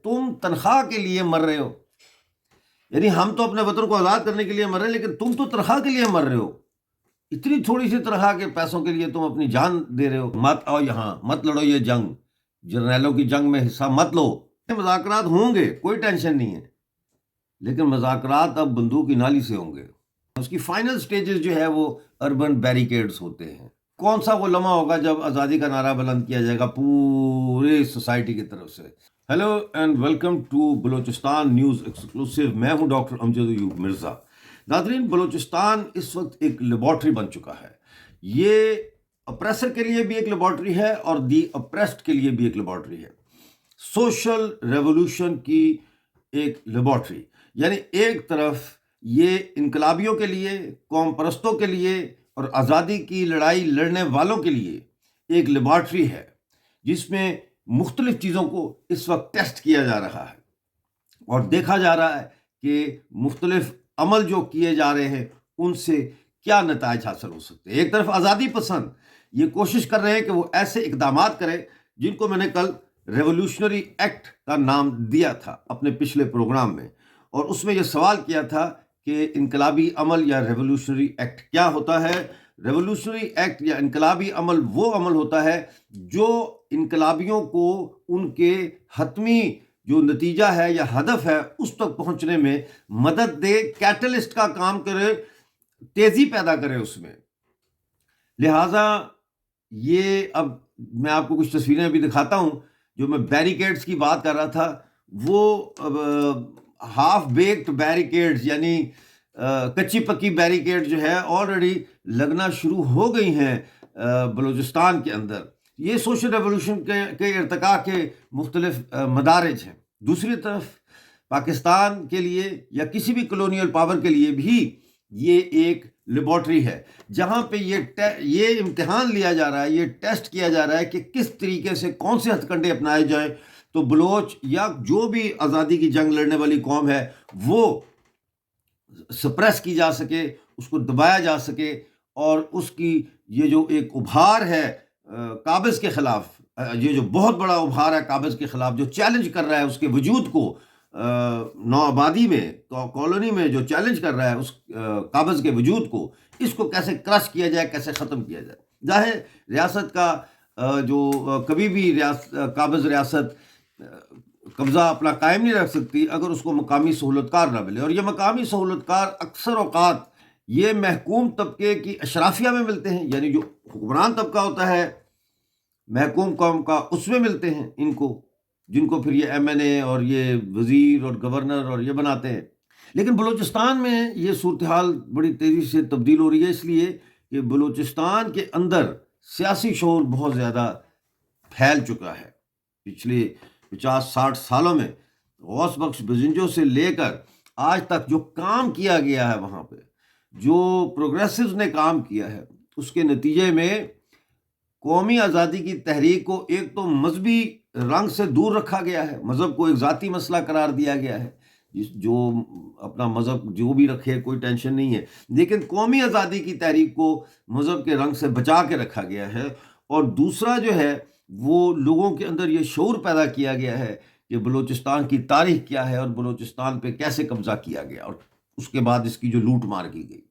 تم تنخواہ کے لیے مر رہے ہو، یعنی ہم تو اپنے وطن کو آزاد کرنے کے لیے مر رہے ہیں، لیکن تم تو تنخواہ کے لیے مر رہے ہو، اتنی تھوڑی سی تنخواہ کے پیسوں کے لیے تم اپنی جان دے رہے ہو، مت آؤ یہاں، مت لڑو یہ جنگ، جرنیلوں کی جنگ میں حصہ مت لو۔ مذاکرات ہوں گے، کوئی ٹینشن نہیں ہے، لیکن مذاکرات اب بندوق کی نالی سے ہوں گے۔ اس کی فائنل سٹیجز جو ہے وہ اربن بیریکیڈز ہوتے ہیں۔ کون سا وہ لمحہ ہوگا جب آزادی کا نعرہ بلند کیا جائے گا پورے سوسائٹی کی طرف سے؟ Hello and welcome to Balochistan news exclusive, میں ہوں ڈاکٹر امجد ایوب مرزا۔ ناظرین، بلوچستان اس وقت ایک لیبارٹری بن چکا ہے۔ یہ اپریسر کے لیے بھی ایک لیبارٹری ہے اور دی اپریسڈ کے لیے بھی ایک لیبارٹری ہے، سوشل ریولوشن کی ایک لیبارٹری۔ یعنی ایک طرف یہ انقلابیوں کے لیے، قوم پرستوں کے لیے اور آزادی کی لڑائی لڑنے والوں کے لیے ایک لیبارٹری ہے، جس میں مختلف چیزوں کو اس وقت ٹیسٹ کیا جا رہا ہے اور دیکھا جا رہا ہے کہ مختلف عمل جو کیے جا رہے ہیں ان سے کیا نتائج حاصل ہو سکتے ہیں۔ ایک طرف آزادی پسند یہ کوشش کر رہے ہیں کہ وہ ایسے اقدامات کریں جن کو میں نے کل ریولوشنری ایکٹ کا نام دیا تھا اپنے پچھلے پروگرام میں، اور اس میں یہ سوال کیا تھا کہ انقلابی عمل یا ریولوشنری ایکٹ کیا ہوتا ہے۔ ریولوشنری ایکٹ یا انقلابی عمل وہ عمل ہوتا ہے جو انقلابیوں کو ان کے حتمی جو نتیجہ ہے یا ہدف ہے اس تک پہنچنے میں مدد دے، کیٹلسٹ کا کام کرے، تیزی پیدا کرے اس میں۔ لہٰذا یہ اب میں آپ کو کچھ تصویریں بھی دکھاتا ہوں۔ جو میں بیریکیڈز کی بات کر رہا تھا وہ ہاف بیکڈ بیریکیڈز، یعنی کچی پکی بیریکیڈ جو ہے آلریڈی لگنا شروع ہو گئی ہیں بلوچستان کے اندر۔ یہ سوشل ریولوشن کے ارتقاء کے مختلف مدارج ہیں۔ دوسری طرف پاکستان کے لیے یا کسی بھی کلونیل پاور کے لیے بھی یہ ایک لیبارٹری ہے، جہاں پہ یہ امتحان لیا جا رہا ہے، یہ ٹیسٹ کیا جا رہا ہے کہ کس طریقے سے کون سے ہتھ کنڈے اپنائے جائیں تو بلوچ یا جو بھی آزادی کی جنگ لڑنے والی قوم ہے وہ سپریس کی جا سکے، اس کو دبایا جا سکے، اور اس کی یہ جو ایک ابھار ہے قابض کے خلاف، یہ جو بہت بڑا ابھار ہے قابض کے خلاف، جو چیلنج کر رہا ہے اس کے وجود کو، نو آبادی میں، کالونی میں جو چیلنج کر رہا ہے اس قابض کے وجود کو، اس کو کیسے کرش کیا جائے، کیسے ختم کیا جائے۔ ظاہر ریاست کا جو کبھی بھی قابض ریاست قبضہ اپنا قائم نہیں رکھ سکتی اگر اس کو مقامی سہولت کار نہ ملے، اور یہ مقامی سہولت کار اکثر اوقات یہ محکوم طبقے کی اشرافیہ میں ملتے ہیں، یعنی جو حکمران طبقہ ہوتا ہے محکوم قوم کا، اس میں ملتے ہیں ان کو، جن کو پھر یہ ایم این اے اور یہ وزیر اور گورنر اور یہ بناتے ہیں۔ لیکن بلوچستان میں یہ صورتحال بڑی تیزی سے تبدیل ہو رہی ہے، اس لیے کہ بلوچستان کے اندر سیاسی شعور بہت زیادہ پھیل چکا ہے۔ پچھلے 50-60 سالوں میں غوث بخش بزنجو سے لے کر آج تک جو کام کیا گیا ہے، وہاں پہ جو پروگریسوز نے کام کیا ہے، اس کے نتیجے میں قومی آزادی کی تحریک کو ایک تو مذہبی رنگ سے دور رکھا گیا ہے، مذہب کو ایک ذاتی مسئلہ قرار دیا گیا ہے، جو اپنا مذہب جو بھی رکھے کوئی ٹینشن نہیں ہے، لیکن قومی آزادی کی تحریک کو مذہب کے رنگ سے بچا کے رکھا گیا ہے۔ اور دوسرا جو ہے وہ لوگوں کے اندر یہ شعور پیدا کیا گیا ہے کہ بلوچستان کی تاریخ کیا ہے اور بلوچستان پہ کیسے قبضہ کیا گیا اور اس کے بعد اس کی جو لوٹ مار کی گئی۔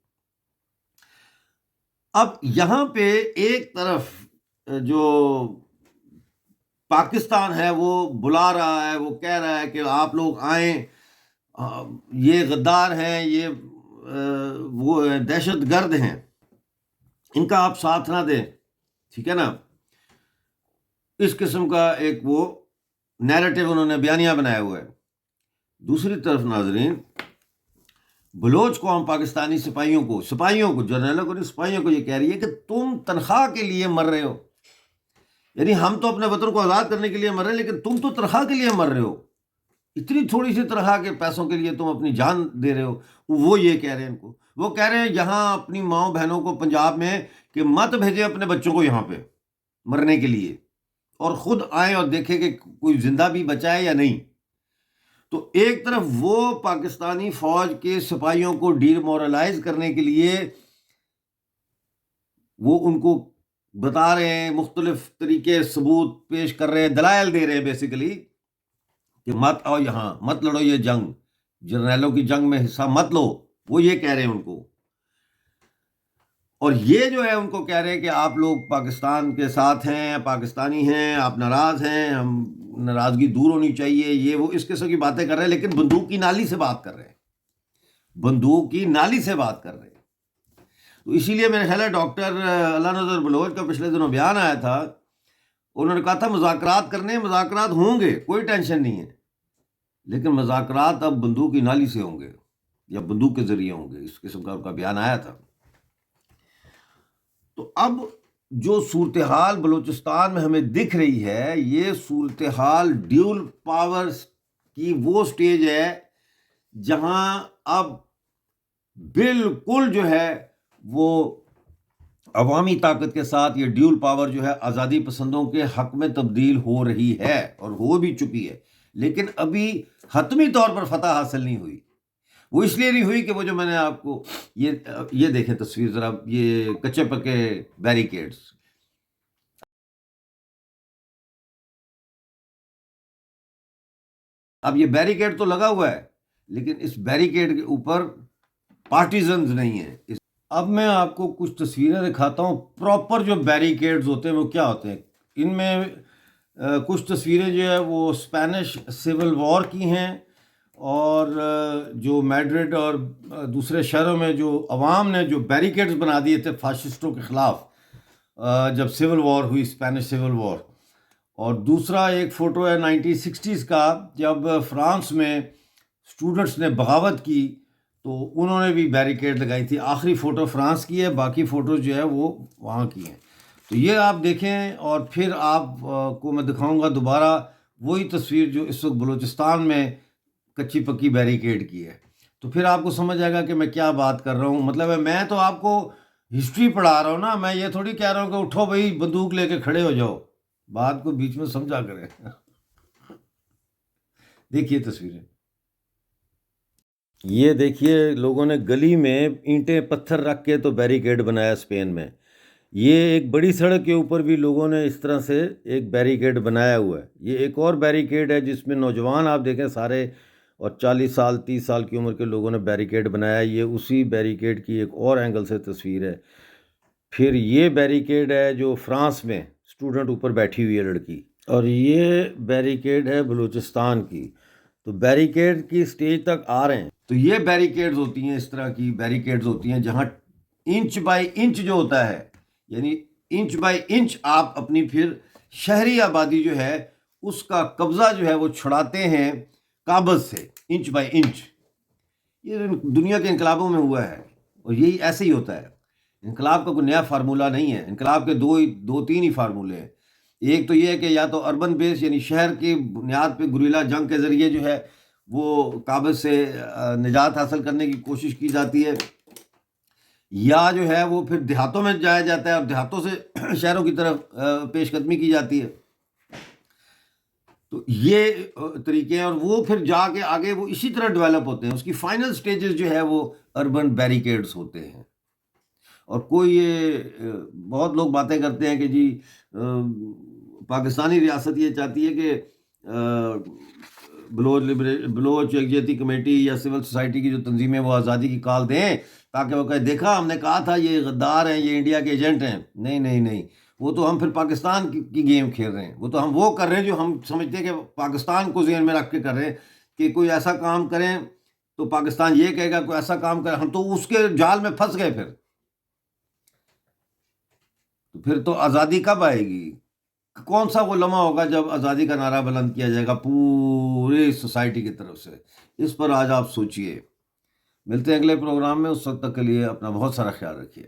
اب یہاں پہ ایک طرف جو پاکستان ہے وہ بلا رہا ہے، وہ کہہ رہا ہے کہ آپ لوگ آئیں، یہ غدار ہیں، یہ وہ دہشت گرد ہیں، ان کا آپ ساتھ نہ دیں، ٹھیک ہے نا۔ اس قسم کا ایک وہ نیریٹو انہوں نے بیانیہ بنایا ہوا ہے۔ دوسری طرف ناظرین، بلوچ قوم پاکستانی سپاہیوں کو، جرنیلوں کو نہیں، سپاہیوں کو یہ کہہ رہی ہے کہ تم تنخواہ کے لیے مر رہے ہو، یعنی ہم تو اپنے وطن کو آزاد کرنے کے لیے مر رہے ہیں، لیکن تم تو تنخواہ کے لیے مر رہے ہو، اتنی تھوڑی سی تنخواہ کے پیسوں کے لیے تم اپنی جان دے رہے ہو۔ وہ یہ کہہ رہے ہیں، ان کو وہ کہہ رہے ہیں یہاں اپنی ماؤں بہنوں کو پنجاب میں کہ مت بھیجیں اپنے بچوں کو یہاں پہ مرنے کے لیے، اور خود آئیں اور دیکھیں کہ کوئی زندہ بھی بچا ہے یا نہیں۔ تو ایک طرف وہ پاکستانی فوج کے سپاہیوں کو ڈی مورلائز کرنے کے لیے وہ ان کو بتا رہے ہیں، مختلف طریقے ثبوت پیش کر رہے ہیں، دلائل دے رہے ہیں بیسیکلی کہ مت آؤ یہاں، مت لڑو یہ جنگ، جرنیلوں کی جنگ میں حصہ مت لو، وہ یہ کہہ رہے ہیں ان کو. اور یہ جو ہے ان کو کہہ رہے ہیں کہ آپ لوگ پاکستان کے ساتھ ہیں، پاکستانی ہیں، آپ ناراض ہیں، ہم ناراضگی دور ہونی چاہیے، یہ وہ اس قسم کی باتیں کر رہے ہیں، لیکن بندوق کی نالی سے بات کر رہے ہیں، بندوق کی نالی سے بات کر رہے ہیں. تو اسی لیے میرے خیال ہے ڈاکٹر اللہ نذر بلوچ کا پچھلے دنوں بیان آیا تھا، انہوں نے کہا تھا مذاکرات کرنے، مذاکرات ہوں گے، کوئی ٹینشن نہیں ہے، لیکن مذاکرات اب بندوق کی نالی سے ہوں گے یا بندوق کے ذریعے ہوں گے، اس قسم کا ان کا بیان آیا تھا. تو اب جو صورتحال بلوچستان میں ہمیں دکھ رہی ہے، یہ صورتحال ڈیول پاورز کی وہ سٹیج ہے جہاں اب بالکل جو ہے وہ عوامی طاقت کے ساتھ یہ ڈیول پاور جو ہے آزادی پسندوں کے حق میں تبدیل ہو رہی ہے اور ہو بھی چکی ہے، لیکن ابھی حتمی طور پر فتح حاصل نہیں ہوئی. وہ اس لیے نہیں ہوئی کہ وہ جو میں نے آپ کو یہ دیکھیں تصویر ذرا، یہ کچے پکے بیریکیڈز. اب یہ بیریکیڈ تو لگا ہوا ہے، لیکن اس بیریکیڈ کے اوپر پارٹیزنز نہیں ہیں. اب میں آپ کو کچھ تصویریں دکھاتا ہوں، پراپر جو بیریکیڈز ہوتے ہیں وہ کیا ہوتے ہیں. ان میں کچھ تصویریں جو ہے وہ اسپینش سول وار کی ہیں، اور جو میڈرڈ اور دوسرے شہروں میں جو عوام نے جو بیریکیڈز بنا دیے تھے فاشسٹوں کے خلاف جب سول وار ہوئی، اسپینش سول وار. اور دوسرا ایک فوٹو ہے 1960s کا، جب فرانس میں اسٹوڈنٹس نے بغاوت کی تو انہوں نے بھی بیریکیڈ لگائی تھی. آخری فوٹو فرانس کی ہے، باقی فوٹوز جو ہے وہ وہاں کی ہیں. تو یہ آپ دیکھیں، اور پھر آپ کو میں دکھاؤں گا دوبارہ وہی تصویر جو اس وقت بلوچستان میں کچی پکی بیریکیڈ کی ہے. تو پھر آپ کو سمجھ آئے گا کہ میں کیا بات کر رہا ہوں. مطلب ہے میں تو آپ کو ہسٹری پڑھا رہا ہوں نا، میں یہ تھوڑی کہہ رہا ہوں کہ اٹھو بھائی بندوق لے کے کھڑے ہو جاؤ، بات کو بیچ میں سمجھا کریں. دیکھیے تصویریں، یہ دیکھیے لوگوں نے گلی میں اینٹیں پتھر رکھ کے تو بیریکیڈ بنایا اسپین میں. یہ ایک بڑی سڑک کے اوپر بھی لوگوں نے اس طرح سے ایک بیریکیڈ بنایا ہوا ہے. یہ ایک اور بیریکیڈ ہے جس میں نوجوان آپ دیکھیں سارے، اور 40 سال 30 سال کی عمر کے لوگوں نے بیریکیڈ بنایا. یہ اسی بیریکیڈ کی ایک اور اینگل سے تصویر ہے. پھر یہ بیریکیڈ ہے جو فرانس میں اسٹوڈنٹ اوپر بیٹھی ہوئی ہے لڑکی، اور یہ بیریکیڈ ہے بلوچستان کی. تو بیریکیڈ کی سٹیج تک آ رہے ہیں. تو یہ بیریکیڈز ہوتی ہیں، اس طرح کی بیریکیڈز ہوتی ہیں جہاں انچ بائی انچ جو ہوتا ہے، یعنی انچ بائی انچ آپ اپنی پھر شہری آبادی جو ہے اس کا قبضہ جو ہے وہ چھڑاتے ہیں قابض سے، انچ بائی انچ. یہ دنیا کے انقلابوں میں ہوا ہے، اور یہی ایسے ہی ہوتا ہے. انقلاب کا کوئی نیا فارمولہ نہیں ہے، انقلاب کے دو تین ہی فارمولے ہیں. ایک تو یہ ہے کہ یا تو اربن بیس یعنی شہر کی بنیاد پہ گریلا جنگ کے ذریعے جو ہے وہ قابض سے نجات حاصل کرنے کی کوشش کی جاتی ہے، یا جو ہے وہ پھر دیہاتوں میں جایا جاتا ہے اور دیہاتوں سے شہروں کی طرف پیش قدمی کی جاتی ہے. تو یہ طریقے ہیں، اور وہ پھر جا کے آگے وہ اسی طرح ڈیولپ ہوتے ہیں. اس کی فائنل سٹیجز جو ہے وہ اربن بیریکیڈز ہوتے ہیں. اور کوئی یہ بہت لوگ باتیں کرتے ہیں کہ جی پاکستانی ریاست یہ چاہتی ہے کہ بلوچ یکجہتی کمیٹی یا سول سوسائٹی کی جو تنظیمیں وہ آزادی کی کال دیں تاکہ وہ کہے دیکھا ہم نے کہا تھا یہ غدار ہیں، یہ انڈیا کے ایجنٹ ہیں. نہیں نہیں نہیں، وہ تو ہم پھر پاکستان کی گیم کھیل رہے ہیں. وہ تو ہم وہ کر رہے ہیں جو ہم سمجھتے ہیں کہ پاکستان کو ذہن میں رکھ کے کر رہے ہیں کہ کوئی ایسا کام کریں تو پاکستان یہ کہے گا، کوئی ایسا کام کریں ہم تو اس کے جال میں پھنس گئے. پھر تو آزادی کب آئے گی؟ کون سا وہ لمحہ ہوگا جب آزادی کا نعرہ بلند کیا جائے گا پوری سوسائٹی کی طرف سے؟ اس پر آج آپ سوچئے. ملتے ہیں اگلے پروگرام میں، اس وقت تک کے لیے اپنا بہت سارا خیال رکھیے.